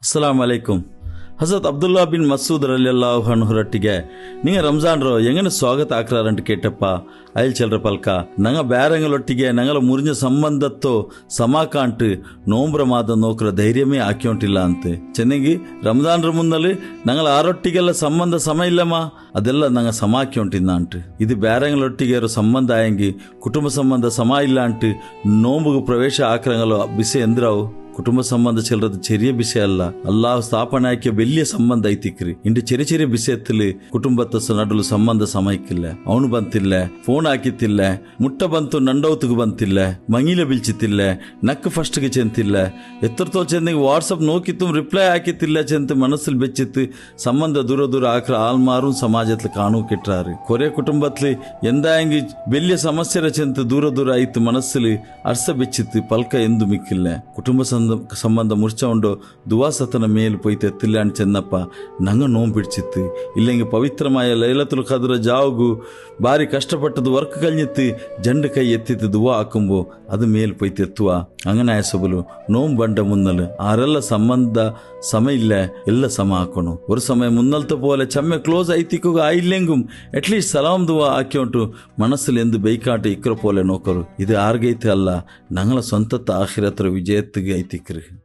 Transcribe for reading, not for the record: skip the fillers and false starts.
ಅಸ್ಸಲಾಮ್ ಅಲೈಕುಂ. Hazrat Abdullah bin Masood ರಲಿಯಲ್ಲಾಹು ಅನ್ಹುರೊಟ್ಟಿಗೆ ನಿಂಗೆ ರಂಜಾನ್ರೋ ಎಂಗನೆ ಸ್ವಾಗತ ಆಕ್ರಾರಂಟು ಕೇಟಪ್ಪ ಅಯಲ್ ಚೆಲ್ರ ಪಲ್ಕ ನಂಗ ಬ್ಯಾರಂಗಲೊಟ್ಟಿಗೆ ನಂಗಲ ಮುರಿഞ്ഞ ಸಂಬಂಧತ್ತೋ ಸಮಾಕಾಂಟು ನೋಂಬ್ರ ಮಾದ ನೋಕ್ರ ಧೈರ್ಯಮೇ ಆಕ್ಯೋಂಟಿಲ್ಲ ಅಂತೆ ಚೆನ್ನಗಿ ರಂಜಾನ್ರ ಮುನ್ನಲು ನಂಗಲ ಆರೊಟ್ಟಿಗೆಲ್ಲ ಸಂಬಂಧ ಸಮ ಇಲ್ಲಮ್ಮ ಅದೆಲ್ಲ ನಂಗೆ ಸಮಾಕ್ಯೋಂಟಿನ್ನ ಅಂಟು ಇದು ಬ್ಯಾರಂಗಲೊಟ್ಟಿಗೆ ಇರೋ ಸಂಬಂಧ ಆಯಂಗಿ ಕುಟುಂಬ ಸಂಬಂಧ ಸಮ ಇಲ್ಲ ಅಂಟು ನೋಂಬುಗು ಪ್ರವೇಶ ಆಕ್ರಂಗಲು ಬಿಸೆ ಎಂದ್ರಾವು ಕುಟುಂಬ ಸಂಬಂಧ ಚೆಲ್ಲದು ಚೆರಿಯ ಬಿಸೆ ಅಲ್ಲ ಅಲ್ಲಾಹ್ ಸ್ಥಾಪನೆ ಆಕಿಯ ಬೆಲ್ಲಿಯ ಸಂಬಂಧ ಐತಿಕ್ರಿ ಇಂಡು ಚೆರಿ ಚೆರಿಯ ಬಿಸೆ ಎತ್ತಲಿ ಕುಟುಂಬದ ನಡುಲು ಸಂಬಂಧ ಸಮಯಕ್ಕಿಲ್ಲ ಅವನು ಬಂತಿಲ್ಲ ಫೋನ್ ಹಾಕಿತ್ತಿಲ್ಲ ಮುಟ್ಟ ಬಂತು ನಂಡೌತಿಗೆ ಬಂತಿಲ್ಲ ಮಂಗಿಲ ಬಿಲ್ಚಿತ್ತಿಲ್ಲ ನಕ್ಕು ಫಸ್ಟ್ಗೆ ಚೆಂತಿಲ್ಲ ಎತ್ತರ್ತೋ ಚೆಂದಿಗೆ ವಾಟ್ಸಪ್ ನೋಕಿತ್ತು ರಿಪ್ಲೈ ಹಾಕಿತ್ತಿಲ್ಲ ಚೆಂತ ಮನಸ್ಸಲ್ಲಿ ಬೆಚ್ಚಿತ್ತು ಸಂಬಂಧ ದೂರ ದೂರ ಆಕ್ರ ಆಲ್ಮಾರು ಸಮಾಜತ್ಲಿ ಕಾಣು ಕೆಟ್ಟಾರು ಕೊರೆ ಕುಟುಂಬತ್ಲಿ ಎಂದಾಂಗಿ ಬೆಲ್ಲಿಯ ಸಮಸ್ಯೆ ಚೆಂತ ದೂರ ದೂರ ಆಯ್ತು ಮನಸ್ಸಲ್ಲಿ ಅರ್ಸ ಬೆಚ್ಚಿತ್ತು ಪಲ್ಕ ಎಂದು ಮಿಕ್ಕಿಲ್ಲ ಕುಟುಂಬ ಸಂಬಂಧ ಮುರ್ಚೊಂಡು ದುವಾಸತನ ಮೇಲು ಪೊಯ್ತು ಎತ್ತಿಲ್ಲ ಅನ್ ಚೆನ್ನಪ್ಪ ನಂಗೆ ನೋವು ಬಿಡ್ಚಿತ್ತು ಇಲ್ಲಂಗೆ ಪವಿತ್ರಮಾಯ ಲೈಲತುಲ್ ಖದ್ರ ಜಾವುಗು ಬಾರಿ ಕಷ್ಟಪಟ್ಟದು ವರ್ಕ್ ಕಲ್ഞ്ഞിತ್ತು ಜಂಡು ಕೈ ಎತ್ತಿತ್ತು ದುವಾ ಹಾಕುಂಬು ಅದು ಮೇಲು ಪೊಯ್ತು ಎತ್ತುವ ಅಂಗನಾಯ ಸೊಬಲು ನೋವು ಬಂಡ ಮುನ್ನಲು ಆರೆಲ್ಲ ಸಂಬಂಧ ಸಮ ಇಲ್ಲ ಎಲ್ಲ ಸಮ ಹಾಕೋಣ ഒരു സമയം മുന്നലത്തെ പോലെ ചമ്മ ക്ലോസ് ആയിത്തിക്കുക ആയില്ലെങ്കും അറ്റ്ലീസ്റ്റ് സലാം ദുവാ ആക്കിയോണ്ടു മനസ്സിൽ എന്ത് ബൈക്കാട്ട് ഇക്ര പോലെ നോക്കರು ಇದು ಆರ್ಗೈತೆ ಅಲ್ಲ ನಂಗಳ ಸ್ವಂತತ್ತ ಆಖಿರತ್ರ ವಿಜಯತ್ತಿಗೆ ಐತಿಕ್ರಿ.